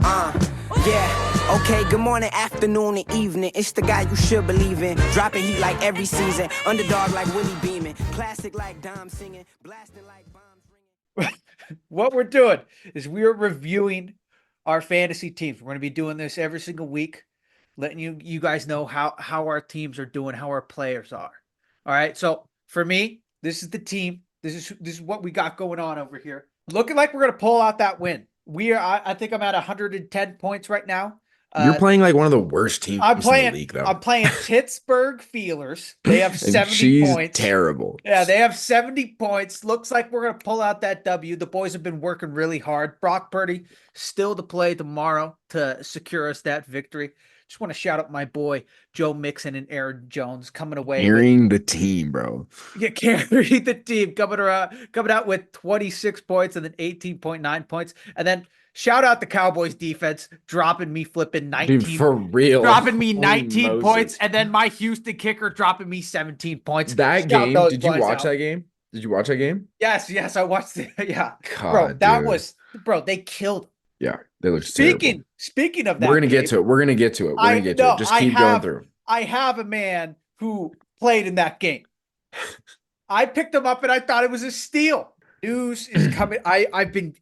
Yeah, okay, good morning, afternoon, and evening. It's the guy you should believe in. Dropping heat like every season. Underdog like Willie Beeman. Classic like Dom singing. Blasting like bombs ringing. What we're doing is we're reviewing our fantasy teams. We're going to be doing this every single week, letting you guys know how our teams are doing, how our players are. All right. So for me, this is the team. This is what we got going on over here. Looking like we're going to pull out that win. I think I'm at 110 points right now. You're playing like one of the worst teams I'm in the playing. league, though. I'm playing Pittsburgh Feelers. They have And 70 she's points. terrible. Yeah, they have 70 points. Looks like we're gonna pull out that W. The boys have been working really hard. Brock Purdy still to play tomorrow to secure us that victory. Just want to shout out my boy Joe Mixon and Aaron Jones coming away. Carrying the team, bro. Yeah, carry the team coming out with 26 points and then 18.9 points, and then. Shout out the Cowboys defense dropping me flipping 19. Dude, for real. Dropping me 19 Holy points, Moses. and then my Houston kicker dropping me 17 points. That Shout game, those did you boys watch out. that game? Did you watch that game? Yes, I watched it. Yeah. God, Bro, they killed. Yeah, they look terrible. Speaking of that, We're gonna get to it. We're gonna get to it. Just keep going through. I have a man who played in that game. I picked him up and I thought it was a steal. News is coming. I've been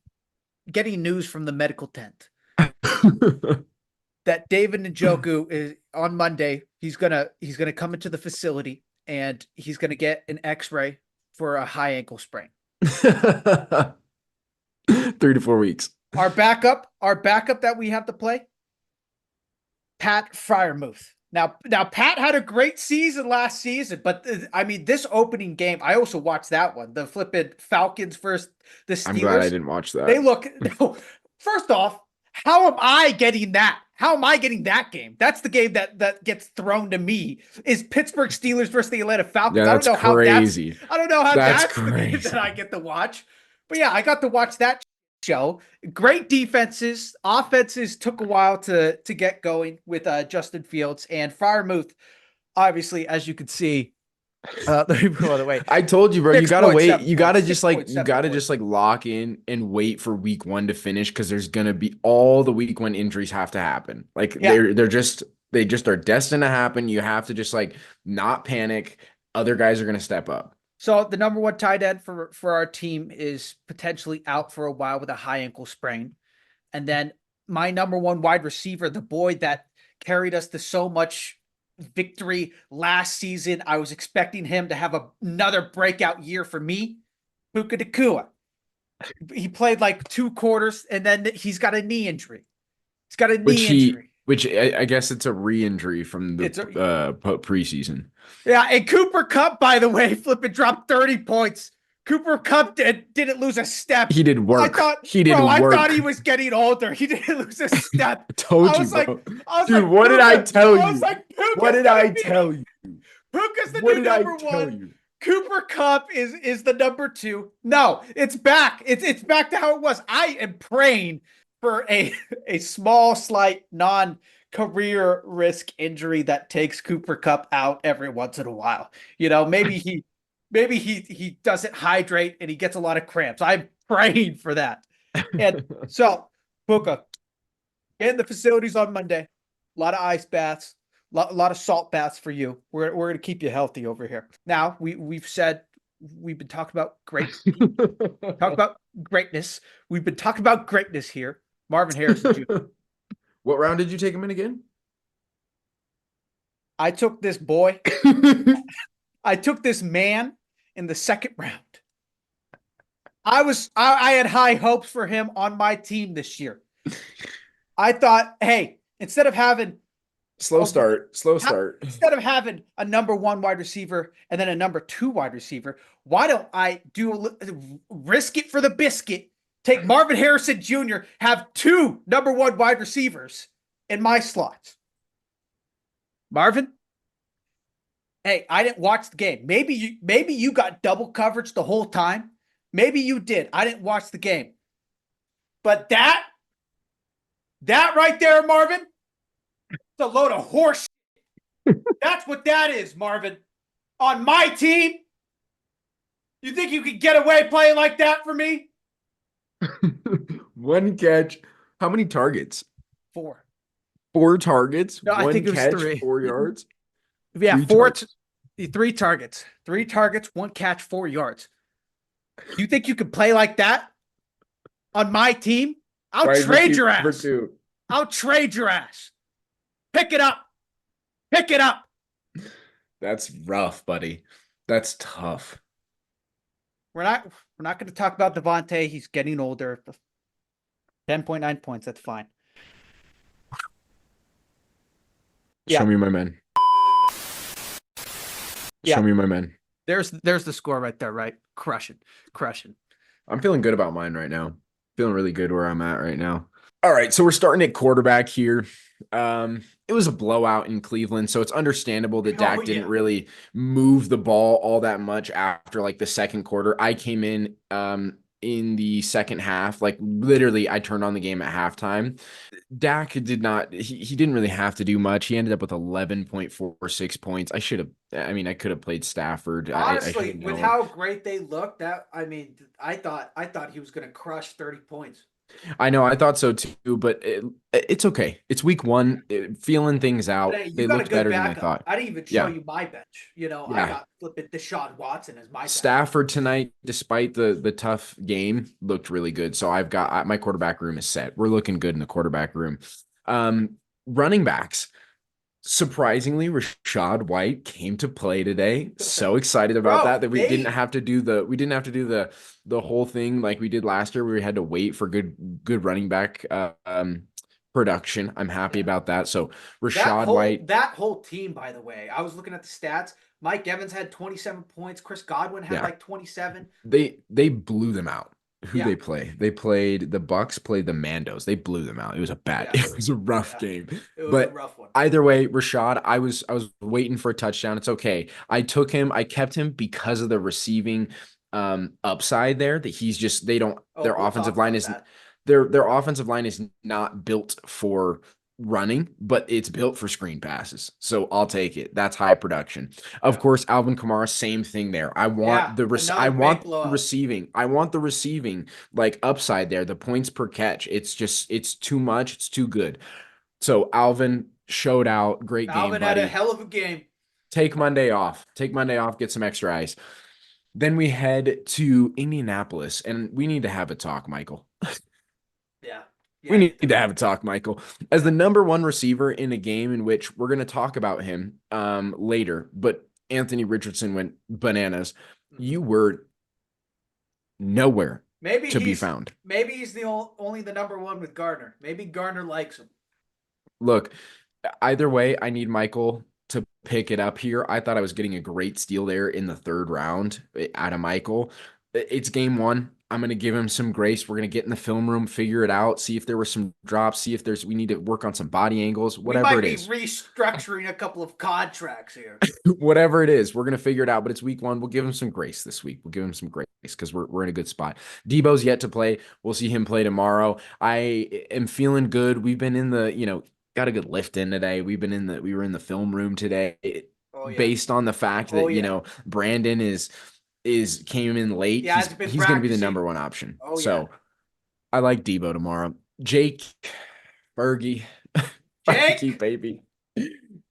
getting news from the medical tent that David Njoku is on Monday. He's gonna come into the facility and he's gonna get an X-ray for a high ankle sprain. 3 to 4 weeks. Our backup that we have to play, Pat Freiermuth. Now Pat had a great season last season, but this opening game, I also watched that one. The flipping Falcons versus the Steelers. I'm glad I didn't watch that. They look. First off, how am I getting that? How am I getting that game? That's the game that gets thrown to me. Is Pittsburgh Steelers versus the Atlanta Falcons? Yeah, that's crazy. I don't know how that's crazy. the game that I get to watch. But yeah, I got to watch that show. Great defenses. Offenses took a while to get going with Justin Fields and Freiermuth. Obviously, as you can see, let me put it away. I told you, bro. You gotta wait. You gotta just points. lock in and wait for week 1 to finish because there's gonna be all the week 1 injuries have to happen. Like they just are destined to happen. You have to just not panic. Other guys are gonna step up. So the number 1 tight end for our team is potentially out for a while with a high ankle sprain. And then my number 1 wide receiver, the boy that carried us to so much victory last season. I was expecting him to have another breakout year for me. Puka Nacua. He played like 2 quarters and then he's got a knee injury. He's got a knee injury. Which I guess it's a re-injury from the preseason. Yeah, and Cooper Kupp, by the way, flipping dropped 30 points. Cooper Kupp didn't lose a step. He did work. I thought he was getting older. He didn't lose a step. I told you, bro. Dude, what did I tell you? What did I tell you? Puka's the new number 1. Cooper Kupp is the number 2. No, it's back. It's back to how it was. I am praying for a small, slight, non-career risk injury that takes Cooper Kupp out every once in a while. Maybe he doesn't hydrate and he gets a lot of cramps. I'm praying for that. And so, Puka, in the facilities on Monday, a lot of ice baths, a lot of salt baths for you. We're going to keep you healthy over here. Now, we've been talking about greatness. We've been talking about greatness here. Marvin Harrison Jr. What round did you take him in again? I took this boy. I took this man in the 2nd round. I had high hopes for him on my team this year. I thought, hey, instead of having slow start. Instead of having a number 1 wide receiver and then a number 2 wide receiver, why don't I risk it for the biscuit? Take Marvin Harrison Jr., have 2 number 1 wide receivers in my slots. Marvin? Hey, I didn't watch the game. Maybe you got double coverage the whole time. Maybe you did. I didn't watch the game. But that right there, Marvin, it's a load of horse shit. That's what that is, Marvin. On my team, you think you could get away playing like that for me? 1 catch. How many targets? 4. 4 targets, No, I one think it was catch, 3. 4 yards. Yeah, 3 4. targets. 3 targets. 3 targets, 1 catch, 4 yards. You think you could play like that on my team? I'll Wide trade your receiver ass. 2. I'll trade your ass. Pick it up. Pick it up. That's rough, buddy. That's tough. We're not going to talk about Devontae. He's getting older. 10.9 points. That's fine. Show Yeah. me my men. Yeah. Show me my men. There's the score right there, right? Crushing. I'm feeling good about mine right now. Feeling really good where I'm at right now. All right, so we're starting at quarterback here. It was a blowout in Cleveland, so it's understandable that Dak didn't really move the ball all that much after like the second quarter. I came in the second half, like literally I turned on the game at halftime. Dak he didn't really have to do much. He ended up with 11.46 points. I could have played Stafford. Honestly, with how great they looked, I thought he was going to crush 30 points. I know, I thought so too, but it's okay. It's week 1, feeling things out. Hey, They looked better than I thought. I didn't even show you my bench. I got flipping Deshaun Watson as my bench. Stafford tonight, despite the tough game, looked really good. So I've got my quarterback room is set. We're looking good in the quarterback room. Running backs. Surprisingly, Rachaad White came to play today. So excited about that we didn't have to do the whole thing like we did last year where we had to wait for good running back production. I'm happy about that. So Rachaad White. That whole team, by the way, I was looking at the stats. Mike Evans had 27 points. Chris Godwin had like 27. They blew them out. They play? They played the Bucks, played the Mandos. They blew them out. It was a rough game. It was a rough one. Either way, Rachaad, I was waiting for a touchdown. It's okay. I took him. I kept him because of the receiving upside there. That he's just their offensive line is their offensive line is not built for running, but it's built for screen passes. So I'll take it. That's high production. Of course, Alvin Kamara, same thing there. I want the receiving. I want the receiving like upside there. The points per catch. It's too much. It's too good. So Alvin showed out. Great game, buddy. Alvin had a hell of a game. Take Monday off. Get some extra ice. Then we head to Indianapolis, and we need to have a talk, Michael. We need to have a talk, Michael. As the number 1 receiver in a game in which we're going to talk about him later, but Anthony Richardson went bananas. You were nowhere to be found. Maybe he's only the number 1 with Gardner. Maybe Gardner likes him. Look, either way, I need Michael to pick it up here. I thought I was getting a great steal there in the 3rd round out of Michael. It's game 1. I'm going to give him some grace. We're going to get in the film room, figure it out, see if there were some drops, see if we need to work on some body angles, whatever it is. We might be restructuring a couple of contracts here. Whatever it is, we're going to figure it out, but it's week 1. We'll give him some grace this week. We'll give him some grace because we're in a good spot. Debo's yet to play. We'll see him play tomorrow. I am feeling good. We've been in got a good lift in today. We were in the film room today based on the fact that, Brandon came in late. Yeah, he's going to be the number 1 option. I like Debo tomorrow. Jake, Fergie, Fergie, baby.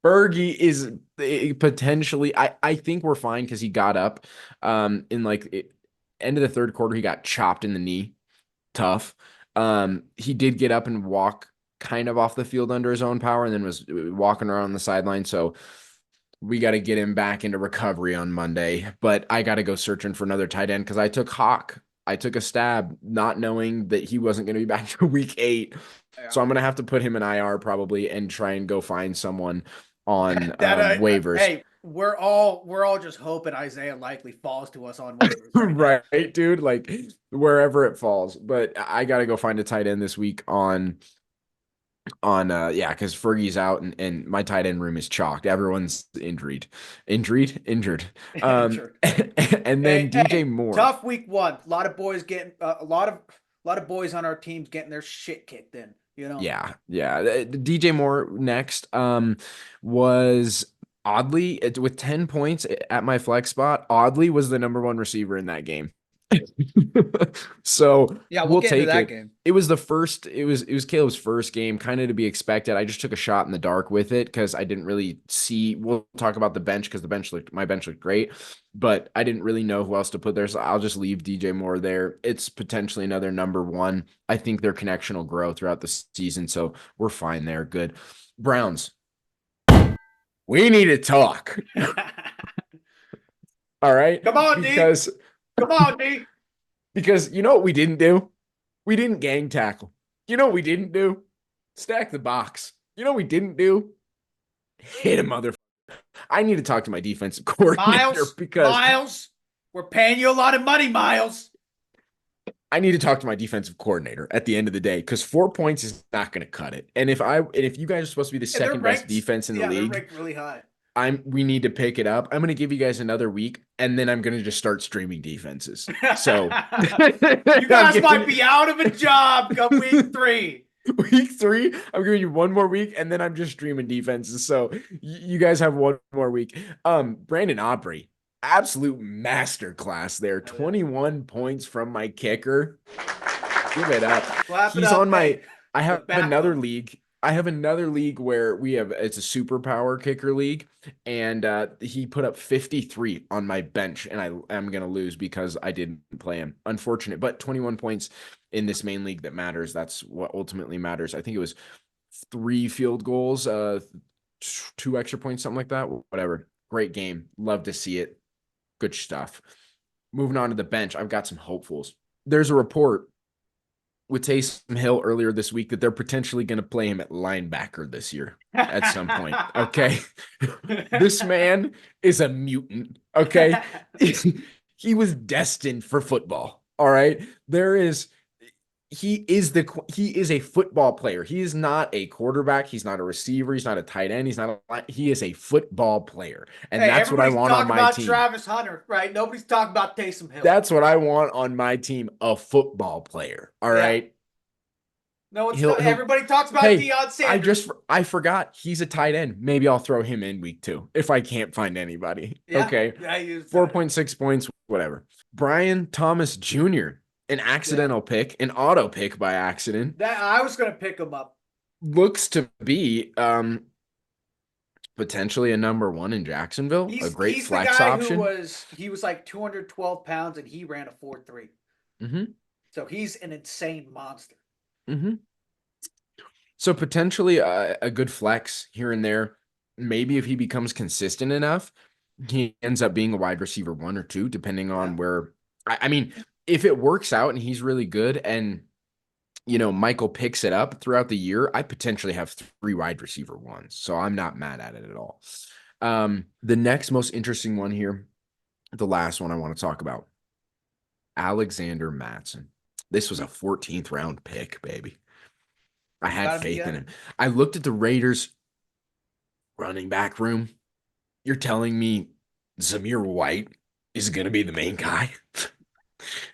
Fergie is potentially. I think we're fine because he got up in end of the 3rd quarter. He got chopped in the knee. Tough. He did get up and walk kind of off the field under his own power, and then was walking around on the sideline. So we got to get him back into recovery on Monday, but I got to go searching for another tight end because I took Hawk. I took a stab not knowing that he wasn't going to be back to week 8. Yeah. So I'm going to have to put him in IR probably and try and go find someone on waivers. Hey, we're all just hoping Isaiah Likely falls to us on waivers. Right, dude? Like wherever it falls. But I got to go find a tight end this week because Fergie's out and my tight end room is chalked. Everyone's injured. And then DJ Moore. Tough week 1. A lot of boys getting a lot of boys on our teams getting their shit kicked in. Yeah. DJ Moore next was oddly with 10 points at my flex spot. Oddly was the number 1 receiver in that game. So Yeah, we'll we'll get into take that it. game. It was Caleb's first game, kind of to be expected. I just took a shot in the dark with it because I didn't really see. We'll talk about the bench because my bench looked great, but I didn't really know who else to put there. So I'll just leave DJ Moore there. It's potentially another number one. I think their connection will grow throughout the season, so we're fine there. Good. Browns. We need to talk. All right. Come on, D. Come on, D. Because you know what we didn't do? We didn't gang tackle. You know what we didn't do? Stack the box. You know what we didn't do? Hit a motherfucker. I need to talk to my defensive coordinator Miles, we're paying you a lot of money, Miles. I need to talk to my defensive coordinator at the end of the day because 4 points is not going to cut it. And if you guys are supposed to be the second best defense in the league, they're ranked really high. We need to pick it up. I'm going to give you guys another week, and then I'm going to just start streaming defenses. So you guys might be out of a job come week 3. Week 3, I'm giving you one more week, and then I'm just streaming defenses. So you guys have one more week. Brandon Aubrey, absolute masterclass there. 21 points from my kicker. Give it up. He's on my. I have another league. I have another league where it's a superpower kicker league, and he put up 53 on my bench, and I'm going to lose because I didn't play him. Unfortunate, but 21 points in this main league that matters. That's what ultimately matters. I think it was 3 field goals, 2 extra points, something like that. Whatever. Great game. Love to see it. Good stuff. Moving on to the bench, I've got some hopefuls. There's a report with Taysom Hill earlier this week that they're potentially going to play him at linebacker this year at some point. Okay. This man is a mutant. Okay. He was destined for football. All right. He is a football player. He is not a quarterback. He's not a receiver. He's not a tight end. He is a football player. And that's what I want on my team. Travis Hunter, right? Nobody's talking about Taysom Hill. That's what I want on my team, a football player. All right. No, everybody talks about Deion Sanders. I forgot he's a tight end. Maybe I'll throw him in week 2 if I can't find anybody. Yeah, okay. Yeah, 4.6 points, whatever. Brian Thomas Jr., an accidental pick, an auto pick by accident. I was going to pick him up. Looks to be potentially a number 1 in Jacksonville. A great flex option. He was like 212 pounds and he ran a 4.3. Mm-hmm. So he's an insane monster. Mm-hmm. So potentially a good flex here and there. Maybe if he becomes consistent enough, he ends up being a wide receiver 1 or 2, depending on where. I mean, if it works out and he's really good and, Michael picks it up throughout the year, I potentially have 3 wide receiver 1s. So I'm not mad at it at all. The next most interesting one here, the last one I want to talk about, Alexander Mattison. This was a 14th round pick, baby. I had faith in him. I looked at the Raiders running back room. You're telling me Zamir White is going to be the main guy?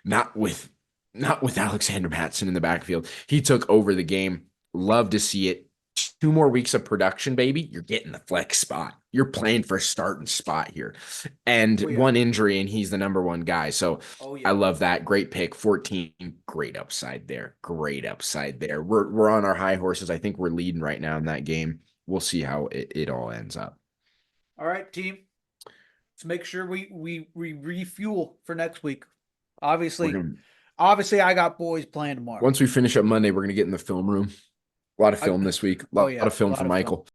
Not with Alexander Mattison in the backfield. He took over the game. Love to see it. 2 more weeks of production, baby. You're getting the flex spot. You're playing for a starting spot here. And 1 injury, and he's the number 1 guy. So I love that. Great pick. 14. Great upside there. Great upside there. We're on our high horses. I think we're leading right now in that game. We'll see how it all ends up. All right, team. Let's make sure we refuel for next week. Obviously, I got boys playing tomorrow. Once we finish up Monday, we're going to get in the film room. A lot of film this week. A lot of film for Michael.